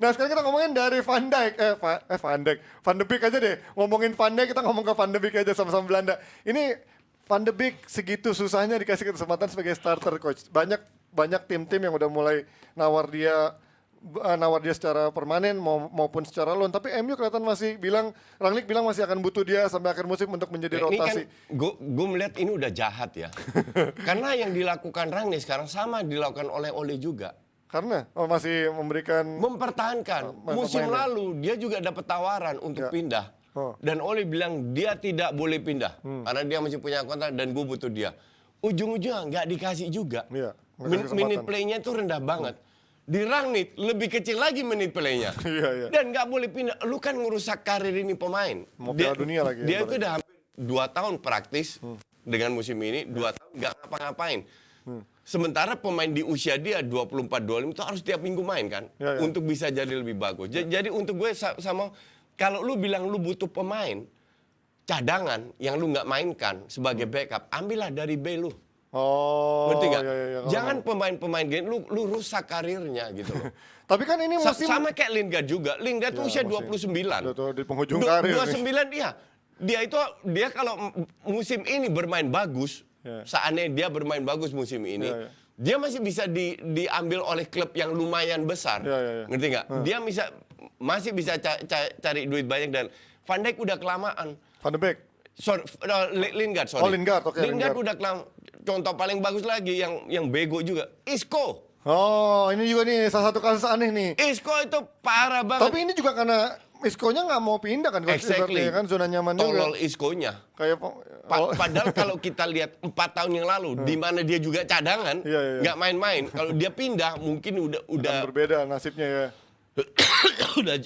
Nah sekarang kita ngomongin dari Van Dijk, Van Dijk, Van de Beek aja deh. Ngomongin Van Dijk kita ngomong ke Van de Beek aja sama-sama Belanda. Ini Van de Beek segitu susahnya dikasih kesempatan sebagai starter coach. Banyak tim-tim yang udah mulai nawar dia secara permanen maupun secara loan. Tapi MU kelihatan masih Rangnick bilang masih akan butuh dia sampai akhir musim untuk menjadi rotasi. Ini kan gue melihat ini udah jahat ya. Karena yang dilakukan Rangnick sekarang sama dilakukan oleh Ole juga. Karena masih mempertahankan. Musim lalu dia juga dapat tawaran untuk pindah. Dan Ole bilang dia tidak boleh pindah. Karena dia masih punya kontrak dan gue butuh dia. Ujung-ujungnya nggak dikasih juga. Iya, Minute play-nya itu rendah banget. Di Rangnick lebih kecil lagi menit play-nya. Iya. Dan nggak boleh pindah. Lu kan ngerusak karir ini pemain. Mau Piala Dunia lagi. Dia itu udah hampir 2 tahun praktis dengan musim ini. 2 tahun nggak ngapa-ngapain. Sementara pemain di usia dia 24-25 itu harus tiap minggu main kan. Untuk bisa jadi lebih bagus. Jadi untuk gue sama, kalau lu bilang lu butuh pemain cadangan yang lu nggak mainkan sebagai backup, ambillah dari B lu. Oh, ngerti nggak? iya. Jangan pemain-pemain gini, lu rusak karirnya gitu loh. Tapi kan ini musim Sama kayak Lingard juga. Lingard tuh usia 29. Betul, di penghujung karir. 29 dia kalau musim ini bermain bagus, seandainya dia bermain bagus musim ini, dia masih bisa diambil oleh klub yang lumayan besar. Ngerti nggak? Dia masih bisa cari duit banyak dan Van Dijk udah kelamaan. Van de Beek. Lingard, sorry. Oh, Lingard, oke. Lingard udah kelamaan. Contoh paling bagus lagi yang bego juga, Isco. Oh, ini juga nih salah satu kasus aneh nih. Isco itu parah banget. Tapi ini juga karena Isco-nya nggak mau pindah kan? Exactly. Kan zona nyaman juga. Tolol Isco-nya. Kayak Padahal kalau kita lihat 4 tahun yang lalu, di mana dia juga cadangan, nggak main-main. Kalau dia pindah, mungkin udah berbeda nasibnya ya.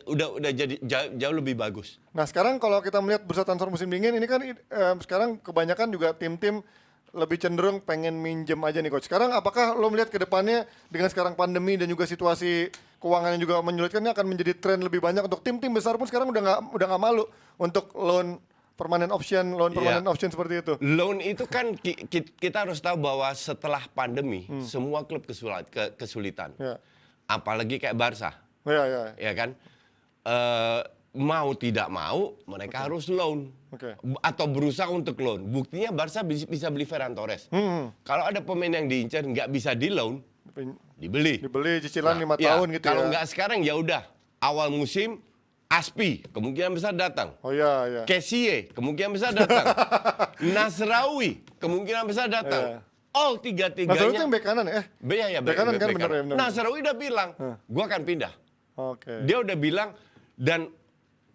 udah jadi jauh lebih bagus. Nah sekarang kalau kita melihat bursa transfer musim dingin ini kan sekarang kebanyakan juga tim-tim lebih cenderung pengen minjem aja nih coach. Sekarang apakah lo melihat ke depannya dengan sekarang pandemi dan juga situasi keuangan yang juga menyulitkan ini akan menjadi tren lebih banyak untuk tim-tim besar pun sekarang udah nggak malu untuk loan permanent option seperti itu. Loan itu kan kita harus tahu bahwa setelah pandemi semua klub kesulitan. Apalagi kayak Barca. Ya kan? Mau tidak mau mereka harus loan. Atau berusaha untuk loan. Buktinya Barca bisa beli Ferran Torres. Kalau ada pemain yang diincar nggak bisa di loan, dibeli cicilan 5 tahun gitu kalau ya. nggak sekarang ya udah awal musim Aspi kemungkinan besar datang. Kessie kemungkinan besar datang. Nasraoui kemungkinan besar datang. All tiga-tiganya. Nasraoui itu yang bek kanan ya? Bek kanan kan bener ya. Nasraoui udah bilang, gua akan pindah. Dia udah bilang dan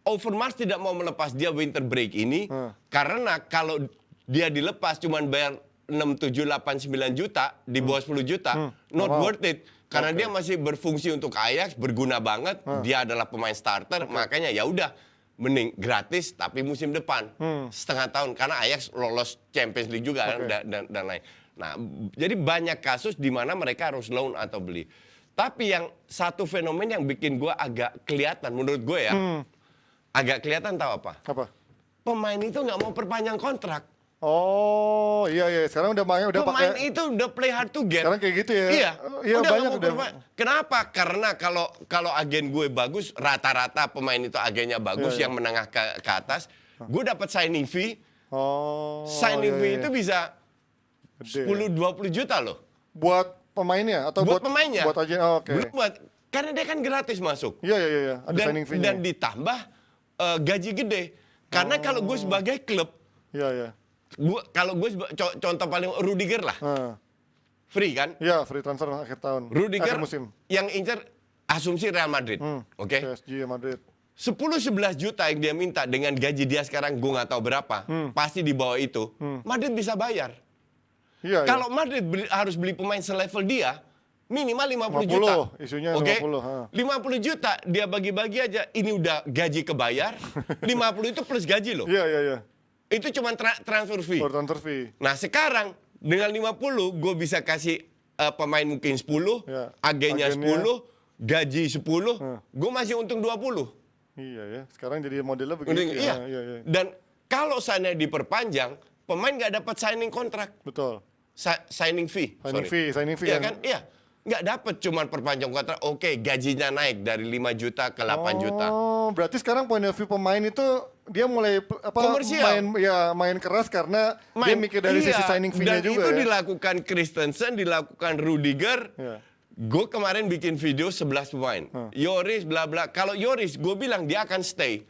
Overmars tidak mau melepas dia winter break ini karena kalau dia dilepas cuman bayar 6, 7, 8, 9 juta di bawah 10 juta not worth it karena dia masih berfungsi untuk Ajax, berguna banget, dia adalah pemain starter, makanya ya udah mending gratis tapi musim depan setengah tahun karena Ajax lolos Champions League juga dan lain. Nah, jadi banyak kasus di mana mereka harus loan atau beli. Tapi yang satu fenomena yang bikin gue agak kelihatan menurut gue ya. Agak kelihatan tahu apa? Pemain itu nggak mau perpanjang kontrak. Oh iya sekarang udah pakai pemain itu udah play hard to get. Sekarang kayak gitu ya. Iya banyak udah. Kenapa? Karena kalau agen gue bagus, rata-rata pemain itu agennya bagus yang menengah ke atas, gue dapat signing fee. Signing fee itu bisa 10-20 juta loh. Buat pemainnya atau buat pemainnya? Buat agen. Karena dia kan gratis masuk. Iya. Ada signing fee-nya. Dan ditambah gaji gede. Karena kalau gue sebagai klub, kalau gue contoh paling Rudiger lah, free kan? Iya, free transfer akhir tahun. Rudiger akhir musim. Yang incer asumsi Real Madrid, oke? PSG Madrid. 10-11 juta yang dia minta dengan gaji dia sekarang gue nggak tahu berapa, pasti di bawah itu. Madrid bisa bayar. Kalau Madrid harus beli pemain selevel dia, minimal 50 juta. Isunya Oke? 50. 50 juta dia bagi-bagi aja. Ini udah gaji kebayar. 50 itu plus gaji loh. Iya. Itu cuma transfer fee. Transfer fee. Nah sekarang dengan 50 gue bisa kasih pemain mungkin 10, agennya 10, gaji 10, gue masih untung 20. Iya ya. Sekarang jadi modelnya begitu. Iya. Dan kalau sana diperpanjang, pemain nggak dapat signing kontrak. Betul. Signing fee. Signing fee. Iya kan? Iya. nggak dapat, cuman perpanjang kontrak. Oke, gajinya naik dari 5 juta ke 8 juta. Oh, berarti sekarang point of view pemain itu dia mulai Komersial. main keras karena dia mikir dari sisi signing fee-nya dan juga itu ya. dilakukan Christensen, dilakukan Rudiger. Iya. Gue kemarin bikin video 11 pemain. Yoris, bla bla. Kalau Yoris, gue bilang dia akan stay.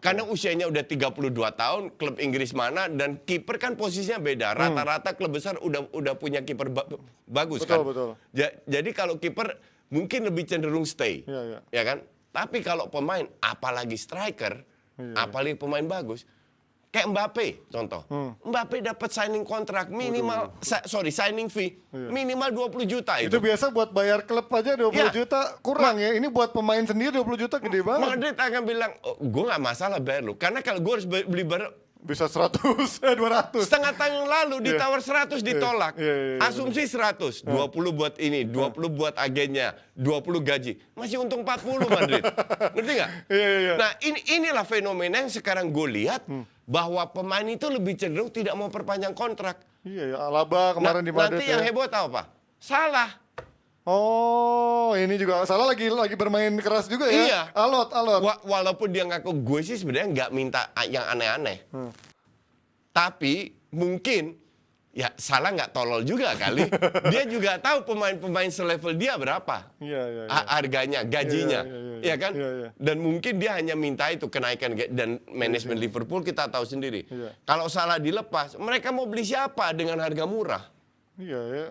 Karena usianya udah 32 tahun, klub Inggris mana, dan kiper kan posisinya beda. Rata-rata klub besar udah punya kiper bagus kan. Betul. Jadi kalau kiper mungkin lebih cenderung stay. Iya. Ya kan? Tapi kalau pemain, apalagi striker, apalagi pemain bagus, kayak Mbappe contoh. Mbappe dapat signing kontrak minimal, signing fee minimal 20 juta itu. Itu biasa buat bayar klub aja 20 Ya. juta kurang ya. Ini buat pemain sendiri 20 juta gede banget. Madrid akan bilang, oh, gue nggak masalah bayar lu. Karena kalau gue harus beli Bisa 100, 200. setengah tahun yang lalu ditawar 100 ditolak. Iya, Asumsi 100, 20 buat ini, 20 buat agennya, 20 gaji. Masih untung 40 Madrid. Ngerti nggak? Iya. Nah inilah fenomena yang sekarang gue lihat bahwa pemain itu lebih cenderung tidak mau perpanjang kontrak. Iya, Alaba kemarin di Madrid. Nanti yang heboh tahu apa? Salah. Oh, ini juga salah lagi bermain keras juga ya. Iya. Alot. Walaupun dia ngaku, gue sih sebenarnya nggak minta yang aneh-aneh. Tapi mungkin ya salah nggak tolol juga kali. Dia juga tahu pemain-pemain selevel dia berapa. Iya. Harganya, gajinya. Iya. Ya kan? Iya. Dan mungkin dia hanya minta itu kenaikan dan manajemen Liverpool kita tahu sendiri. Iya. Kalau salah dilepas, mereka mau beli siapa dengan harga murah? Iya ya,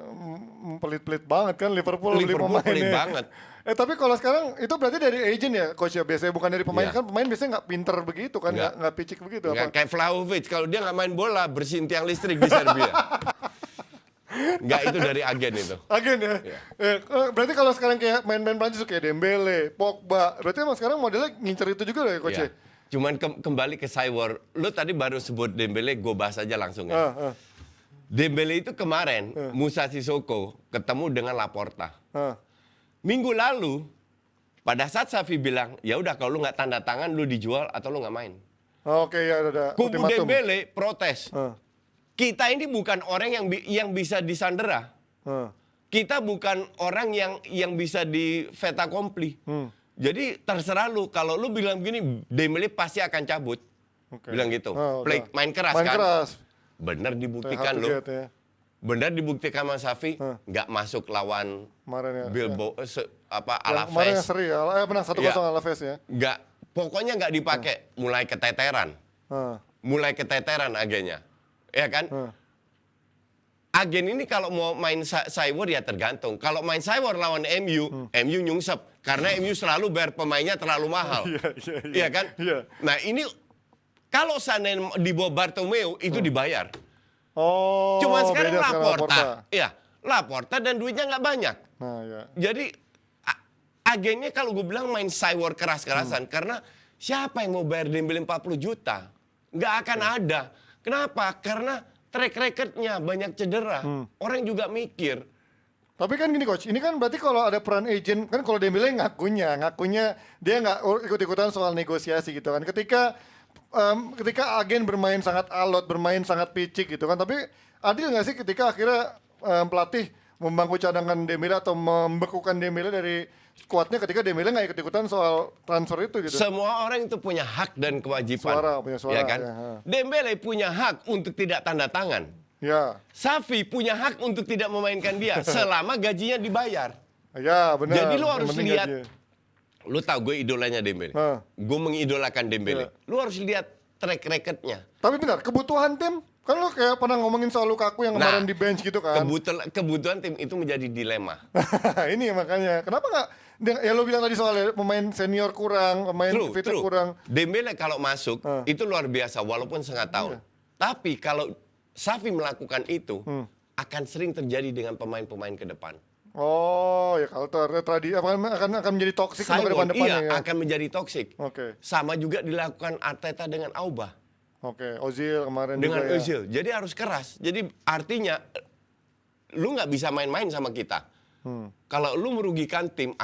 pelit-pelit banget kan Liverpool beli Liverpool pemainnya. pelit banget. Tapi kalau sekarang itu berarti dari agent ya coach ya, biasanya bukan dari pemain. Iya. Kan pemain biasanya nggak pinter begitu kan, Nggak. nggak picik begitu. Nggak Apa? kayak Vlahovic, kalau dia nggak main bola, bersihin tiang listrik di Serbia. Nggak, itu dari agen itu. Agen ya. Iya. Berarti kalau sekarang kayak main-main Prancis kayak Dembele, Pogba, berarti emang sekarang modelnya ngincer itu juga ya coach Ya. ya? Cuman kembali ke Cywar, lu tadi baru sebut Dembele, gue bahas aja langsung ya. Dembele itu kemarin, Musa Sissoko ketemu dengan Laporta. Minggu lalu, pada saat Xavi bilang, ya udah kalau lu nggak tanda tangan, lu dijual atau lu nggak main. Oke ya ada Kubu ultimatum. Dembele protes. Kita ini bukan orang yang bisa disandera. Kita bukan orang yang bisa di fait accompli. Jadi terserah lu, kalau lu bilang begini, Dembele pasti akan cabut. Bilang gitu. Main keras Main kan? keras. Bener dibuktikan Hard to loh. get, ya. Bener dibuktikan sama Xavi, nggak masuk lawan Kemarin ya. Bilbao, Yang kemarin yang Alaves. seri ya, menang 1-0 Iya. Alaves ya. Nggak, pokoknya nggak dipakai. Mulai keteteran. Mulai keteteran agennya. Ya kan? Agen ini kalau mau main Cywar ya tergantung. Kalau main Cywar lawan MU nyungsep. Karena MU selalu bayar pemainnya terlalu mahal. Iya kan? Iya. Nah ini, kalau seandainya di bawah Bartomeu, itu dibayar. Oh, Cuman sekarang beda Laporta. Iya, Laporta dan duitnya nggak banyak. Nah, ya. Jadi agennya kalau gue bilang main Cywar keras-kerasan. Karena siapa yang mau bayar Dembele 40 juta? Nggak akan ada. Kenapa? Karena track recordnya banyak cedera. Orang juga mikir. Tapi kan gini coach, ini kan berarti kalau ada peran agent, kan kalau Dembele ngakunya dia nggak ikut-ikutan soal negosiasi gitu kan. Ketika agen bermain sangat alot, bermain sangat picik gitu kan. Tapi adil nggak sih ketika akhirnya pelatih membangku cadangan Dembele atau membekukan Dembele dari skuadnya ketika Dembele nggak ikut-ikutan soal transfer itu gitu. Semua orang itu punya hak dan kewajiban. Punya suara, ya kan? ya. Dembele punya hak untuk tidak tanda tangan. Ya. Xavi punya hak untuk tidak memainkan dia selama gajinya dibayar. Ya, benar. Jadi lu Yang harus penting lihat. gaji. Lu tahu gue idolanya Dembele. Gue mengidolakan Dembele. Lu harus lihat track recordnya. Tapi benar, kebutuhan tim kan lu kayak pernah ngomongin soal Lukaku yang kemarin di bench gitu kan. Kebutuhan tim itu menjadi dilema. Ini makanya. Kenapa nggak? Ya lu bilang tadi soal pemain senior kurang, pemain fitnya kurang. Dembele kalau masuk itu luar biasa walaupun setengah tahun. Tapi kalau Xavi melakukan itu akan sering terjadi dengan pemain-pemain ke depan. Oh, ya kalau akan menjadi toksik ke depan-depannya ya. Akan menjadi toksik. Oke. Sama juga dilakukan Arteta dengan Auba. Oke, Ozil kemarin Dengan juga ya. Ozil. Jadi harus keras. Jadi artinya lu nggak bisa main-main sama kita. Kalau lu merugikan tim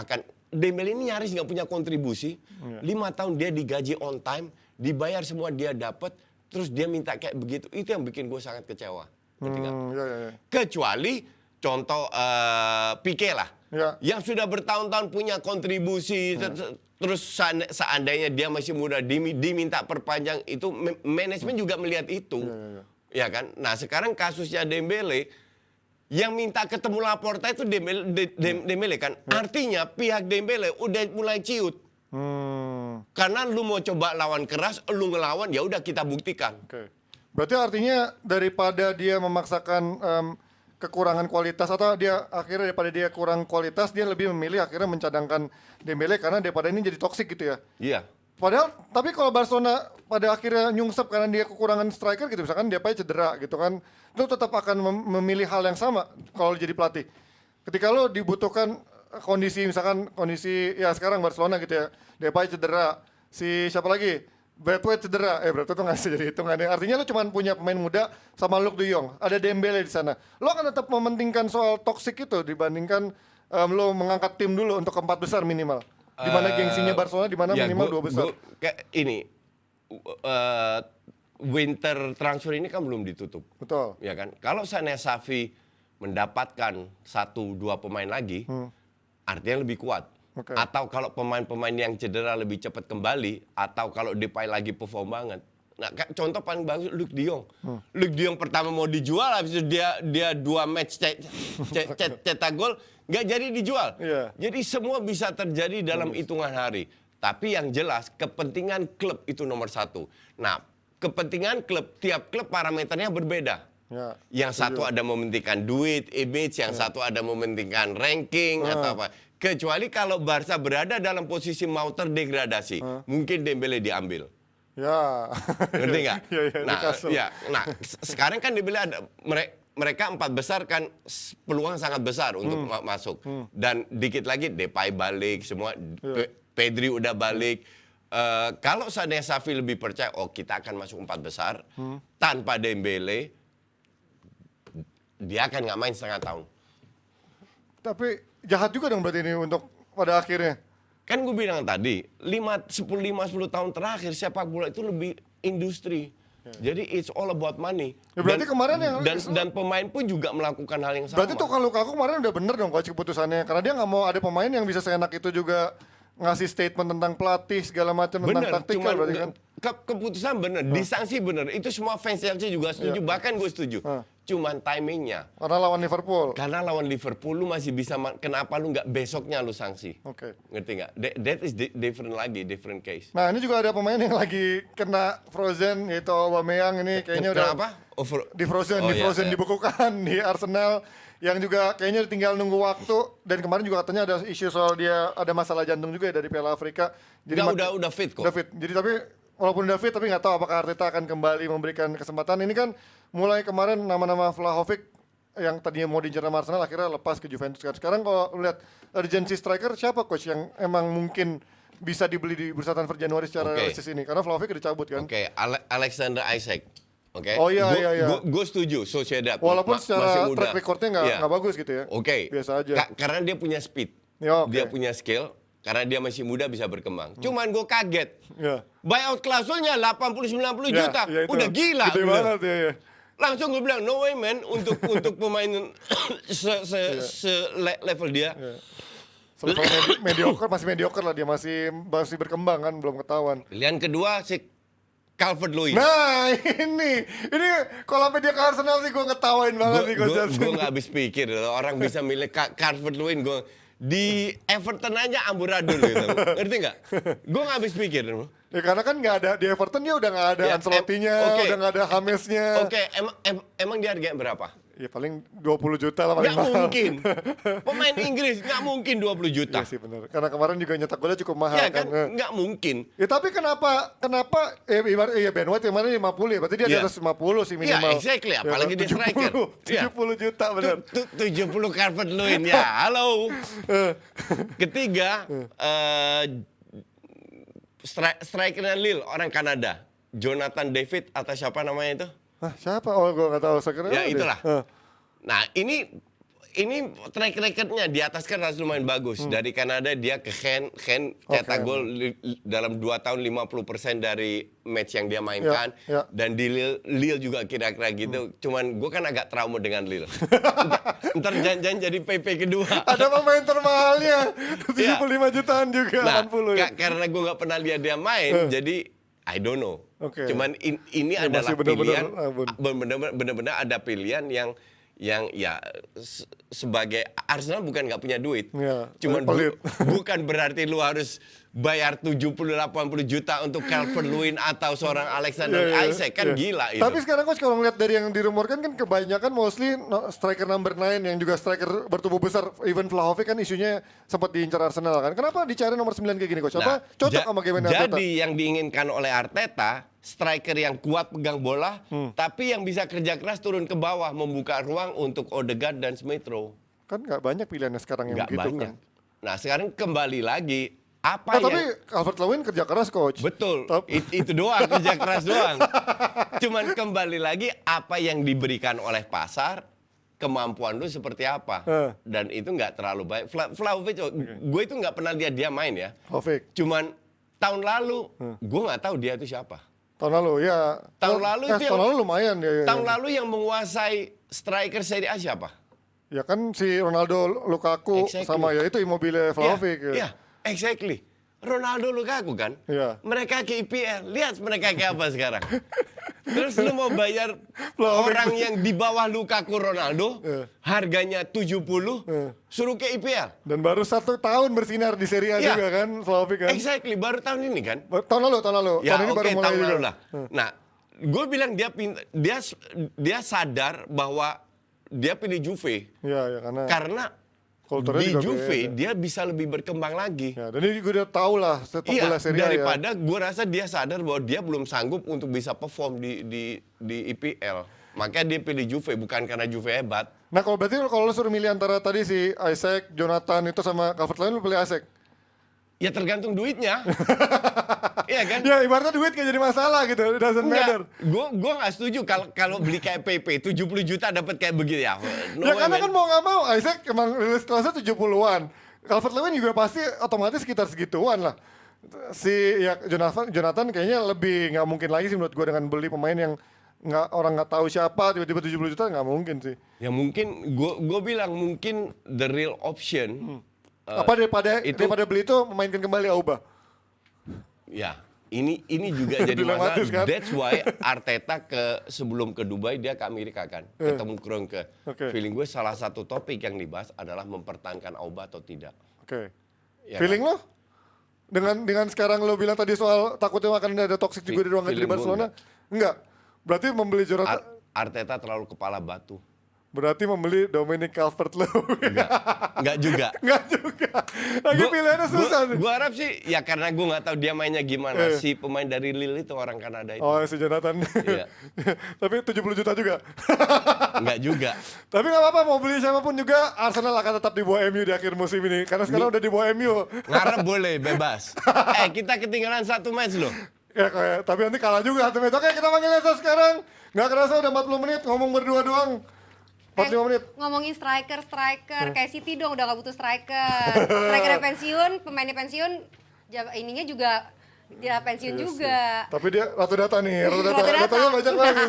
Dembele ini nyaris nggak punya kontribusi. 5 tahun dia digaji on time, dibayar semua dia dapat, terus dia minta kayak begitu. Itu yang bikin gue sangat kecewa. Ya. Kecuali contoh Pique lah. Ya. Yang sudah bertahun-tahun punya kontribusi, terus seandainya dia masih muda diminta perpanjang, itu manajemen juga melihat itu. Ya kan? Nah, sekarang kasusnya Dembele yang minta ketemu Laporta itu Dembele kan. Artinya pihak Dembele udah mulai ciut. Karena lu mau coba lawan keras, lu ngelawan, ya udah kita buktikan. Berarti artinya daripada dia memaksakan kekurangan kualitas atau dia akhirnya daripada dia kurang kualitas, dia lebih memilih akhirnya mencadangkan Dembele karena daripada ini jadi toksik gitu ya. Iya. Padahal tapi kalau Barcelona pada akhirnya nyungsep karena dia kekurangan striker gitu, misalkan dia cedera gitu kan, lu tetap akan memilih hal yang sama kalau jadi pelatih. Ketika lu dibutuhkan kondisi misalkan kondisi ya sekarang Barcelona gitu ya, Depay cedera, si siapa lagi? Braithwaite cedera, Braithwaite itu nggak bisa jadi hitungannya. Artinya lu cuma punya pemain muda sama Luuk de Jong, ada Dembele di sana. Lu akan tetap mementingkan soal toksik itu dibandingkan lu mengangkat tim dulu untuk keempat besar minimal. Di mana gengsinya Barcelona, di mana minimal 2 besar. Kayak ini winter transfer ini kan belum ditutup. Betul. Ya kan? Kalau seandainya Xavi mendapatkan 1-2 pemain lagi, artinya lebih kuat. Atau kalau pemain-pemain yang cedera lebih cepat kembali, atau kalau Depay lagi perform banget. Nah, contoh paling bagus Luuk de Jong. Luuk de Jong pertama mau dijual, habis itu dia 2 match cetak gol, nggak jadi dijual. Jadi semua bisa terjadi dalam hitungan hari. Tapi yang jelas kepentingan klub itu nomor 1. Nah, kepentingan klub, tiap klub parameternya berbeda. Yang satu ada mementingkan duit, image, yang satu ada mementingkan ranking atau apa. Kecuali kalau Barca berada dalam posisi mau terdegradasi, mungkin Dembele diambil. Ya. Ngerti nggak? Nah, sekarang kan Dembele ada mereka 4 besar kan peluang sangat besar untuk masuk. Dan dikit lagi Depay balik, semua Pedri udah balik. Kalau seandainya Xavi lebih percaya, kita akan masuk 4 besar tanpa Dembele, dia akan nggak main setengah tahun. Tapi jahat juga dong berarti ini untuk pada akhirnya. Kan gue bilang tadi, 5-10 tahun terakhir sepak bola itu lebih industri. Jadi it's all about money. Ya berarti kemarin dan pemain pun juga melakukan hal yang sama. Berarti tuh kalau Lukaku kemarin udah bener dong coach keputusannya. Karena dia nggak mau ada pemain yang bisa seenak itu juga ngasih statement tentang pelatih segala macam tentang taktikal berarti kan. Keputusan bener, disanksi bener. Itu semua fans Chelsea juga setuju, bahkan gue setuju. Cuman timingnya. Karena lawan Liverpool. Karena lawan Liverpool lu masih bisa, kenapa lu nggak besoknya lu sanksi? Ngerti nggak? That is different case. Nah ini juga ada pemain yang lagi kena frozen, yaitu Aubameyang ini kayaknya udah apa? Di frozen dibekukan di Arsenal. Yang juga kayaknya tinggal nunggu waktu, dan kemarin juga katanya ada isu soal dia ada masalah jantung juga ya dari Piala Afrika. Jadi udah fit kok. Udah fit. Jadi tapi walaupun udah fit tapi nggak tahu apakah Arteta akan kembali memberikan kesempatan. Ini kan mulai kemarin nama-nama Vlahovic yang tadinya mau diincar sama Arsenal akhirnya lepas ke Juventus. Sekarang kalau lihat urgency striker siapa coach yang emang mungkin bisa dibeli di bursa transfer Januari secara realistis ini? Karena Vlahovic udah cabut kan. Alexander Isak. Oh iya. Gue setuju, Sociedad walaupun secara masih muda. track recordnya nggak bagus gitu ya. Biasa aja. Karena dia punya speed, dia punya skill. Karena dia masih muda bisa berkembang. Cuman gue kaget, buyout klausulnya 80-90 juta, udah gila. Gede banget ya. Langsung gue bilang no way man untuk pemain level dia. Masih mediocre lah dia, masih berkembang kan, belum ketahuan. Pilihan kedua si Calvert-Lewin. Nah ini kalau sampai dia ke Arsenal sih gue ngetawain banget nih Coach Justin. Gue nggak habis pikir orang bisa milih Calvert-Lewin. Gue di Everton aja amburadul gitu. Ngerti nggak? Gue nggak habis pikir. Ya karena kan nggak ada di Everton, dia udah nggak ada Ancelotti-nya, udah nggak ada Jamesnya. Emang dia harganya berapa? Ya paling 20 juta lah paling mahal. Nggak mungkin. Pemain Inggris nggak mungkin 20 juta. Iya sih benar. Karena kemarin juga nyetak golnya cukup mahal kan. Nggak mungkin. Ya tapi kenapa Ben White yang mana 50 ya? Berarti dia di atas 50 sih minimal. Iya, exactly. Apalagi dia striker. 70 juta benar. 70 Calvert-Lewin ya. Halo. Ketiga, strikernya Lille, orang Kanada. Jonathan David atau siapa namanya itu? Siapa? Oh, gue nggak tahu. Ya itulah. Nah ini ini track recordnya di atas kertas lumayan bagus. Dari Kanada dia ke Gen cetak gol dalam 2 tahun 50% dari match yang dia mainkan. Dan di Lille juga kira-kira gitu. Cuman gue kan agak trauma dengan Lille. Ntar jangan jadi PP kedua. Ada pemain termahalnya 75 jutaan juga. Nah, 80 ya. karena gue nggak pernah lihat dia main, jadi I don't know. Cuman ini Ya, adalah masih bener-bener, pilihan, benar-benar ada pilihan yang ya sebagai Arsenal bukan nggak punya duit, cuman bukan berarti lu harus bayar 70-80 juta untuk Calvert-Lewin atau seorang Alexander Isak, kan gila itu. Tapi sekarang coach kalau ngeliat dari yang dirumorkan kan kebanyakan mostly striker number 9 yang juga striker bertubuh besar, even Vlahovic kan isunya sempat diincar Arsenal kan. Kenapa dicari nomor 9 kayak gini coach? Apa cocok sama gimana Arteta? Jadi yang diinginkan oleh Arteta, striker yang kuat pegang bola, tapi yang bisa kerja keras turun ke bawah, membuka ruang untuk Odegaard dan Smith Rowe. Kan nggak banyak pilihannya sekarang yang Nggak begitu banyak. kan. Nah sekarang kembali lagi, Tapi Calvert-Lewin kerja keras coach. Betul, itu doang, kerja keras doang. Cuman kembali lagi, apa yang diberikan oleh pasar, kemampuan lu seperti apa. Dan itu nggak terlalu baik. Vlahovic, gue itu nggak pernah lihat dia main ya. Vlahovic. Cuman tahun lalu, gue nggak tahu dia itu siapa. Tahun lalu ya. Tahun lalu lumayan ya. Tahun lalu yang menguasai striker Serie A siapa? Ya kan si Ronaldo, Lukaku, sama ya itu Immobile, Vlahovic. Iya, exactly. Ronaldo, Lukaku kan? Iya. Mereka ke IPL, lihat mereka kayak apa sekarang. Terus lu mau bayar orang yang di bawah Lukaku, Ronaldo, harganya 70, suruh ke IPL. Dan baru 1 tahun bersinar di Serie A juga kan, Vlahovic kan? Exactly, baru tahun ini kan? Tahun lalu. Ya, tahun ini baru mulai tahun juga. lalu lah. Nah, gue bilang dia sadar bahwa dia pilih Juve. Iya, karena di Juve dia bisa lebih berkembang lagi. Ya, dan ini gue udah tahu lah sepak bola Serie A daripada gue rasa dia sadar bahwa dia belum sanggup untuk bisa perform di IPL. Makanya dia pilih Juve, bukan karena Juve hebat. Nah kalau berarti kalau lo suruh milih antara tadi si Isak, Jonathan itu sama Calvert-Lewin, lo pilih Isak? Ya tergantung duitnya. Iya kan? Ya ibaratnya duit gak jadi masalah gitu, it doesn't matter. Gue gak setuju kalau beli kayak PP 70 juta dapat kayak begitu ya. Ya karena kan mau gak mau Isak emang rilis kelasnya 70-an. Calvert-Lewin juga pasti otomatis sekitar segituan lah. Si ya Jonathan kayaknya lebih nggak mungkin lagi sih menurut gue dengan beli pemain yang orang nggak tahu siapa tiba-tiba 70 juta nggak mungkin sih. Ya mungkin gue bilang mungkin the real option. Apa daripada beli itu memainkan kembali Auba? Ya, ini juga jadi masalah. Kan? That's why Arteta sebelum ke Dubai dia ke Amerika kan, ketemu Kroenke. Feeling gue salah satu topik yang dibahas adalah mempertahankan Auba atau tidak. Ya, feeling lo? Dengan sekarang lo bilang tadi soal takutnya akan ada toxic juga di ruang ganti di Barcelona? Enggak. Berarti membeli Jonathan Arteta terlalu kepala batu. Berarti membeli Dominic Calvert-Lewin. Enggak juga. Lagi pilihannya susah sih. Gue harap sih, ya karena gue nggak tahu dia mainnya gimana. Si pemain dari Lille itu orang Kanada itu. Oh, si Jonathan. Iya. Tapi 70 juta juga. Enggak juga. Tapi nggak apa-apa, mau beli siapapun juga, Arsenal akan tetap di bawah MU di akhir musim ini. Karena sekarang udah di bawah MU. Ngarep boleh, bebas. Kita ketinggalan 1 match loh. Ya, tapi nanti kalah juga 1 match. Oke, kita panggil Lesa sekarang. Nggak kerasa udah 40 menit, ngomong berdua doang. 45 menit. Ngomongin striker kayak City dong, udah gak butuh striker. Strikernya pensiun, pemainnya pensiun, ininya juga dia pensiun juga. Tapi dia ratu data nih, datanya banyak banget.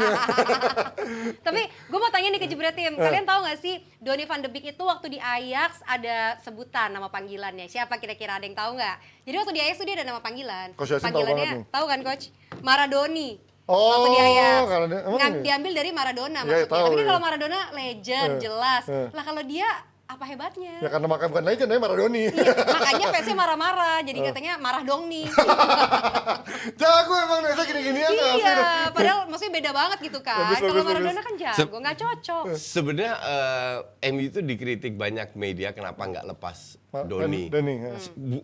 Tapi gue mau tanya nih ke Jebret Tim, kalian tahu gak sih Donny van de Beek itu waktu di Ajax ada sebutan nama panggilannya, siapa kira-kira, ada yang tahu nggak? Jadi waktu di Ajax tuh dia ada nama panggilan. Panggilannya tahu kan coach? Maradoni. Waktu di Ajax, diambil dari Maradona maksudnya. Tapi kan kalau Maradona legend, jelas. Lah kalau dia apa hebatnya? Ya karena makanya bukan legend, tapi Maradoni. Iya, makanya fansnya marah-marah, jadi katanya marah dong nih. Jago emang Nesa gini-ginian. Iya, padahal maksudnya beda banget gitu kan. Kalau Maradona kan jago, nggak cocok. Sebenarnya MU itu dikritik banyak media kenapa nggak lepas Donny.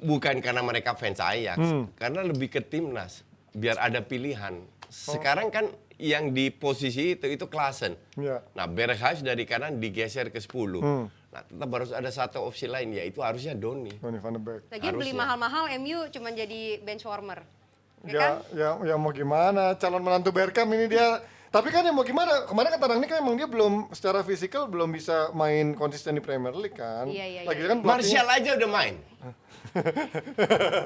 Bukan karena mereka fans Ajax, karena lebih ke timnas, biar ada pilihan. Sekarang kan yang di posisi itu Klaassen. Nah, Berghuis dari kanan digeser ke 10. Nah, tetap harus ada satu opsi lain, yaitu harusnya Donny van de Beek. Lagian beli mahal-mahal MU cuma jadi bench warmer. Ya mau gimana, calon menantu Bergkamp ini dia Tapi kan ya mau gimana? Kemarin kata Rangnick kan emang dia belum secara fisikal belum bisa main konsisten di Premier League kan. Iya. Lagi kan Martial aja udah main.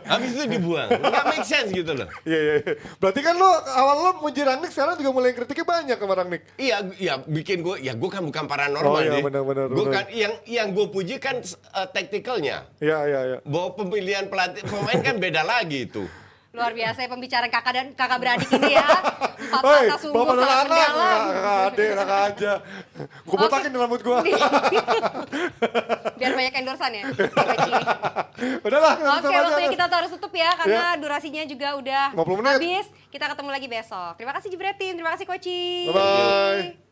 Habis itu dibuang. Nggak make sense gitu loh. Iya. Berarti kan lo awal lo muji Rangnick, sekarang juga mulai kritiknya banyak sama Rangnick. Iya, bikin gue, ya gue kan bukan paranormal Oh, iya, nih. benar. Gue kan yang gue puji kan tacticalnya. Iya. Bahwa pemilihan pelatih pemain kan beda lagi itu. Luar biasa ya pembicaraan kakak beradik ini ya. Empat Hei, mata sungguh bapak dan sangat anak, mendalam. kakak adik, kakak aja. Gue botakin rambut gue. Biar banyak endorsan ya. Koci. Udahlah, Oke, waktunya kita tuh harus tutup ya karena durasinya juga udah 50 menit. habis. Kita ketemu lagi besok. Terima kasih Jebretin, terima kasih Koci. Bye-bye.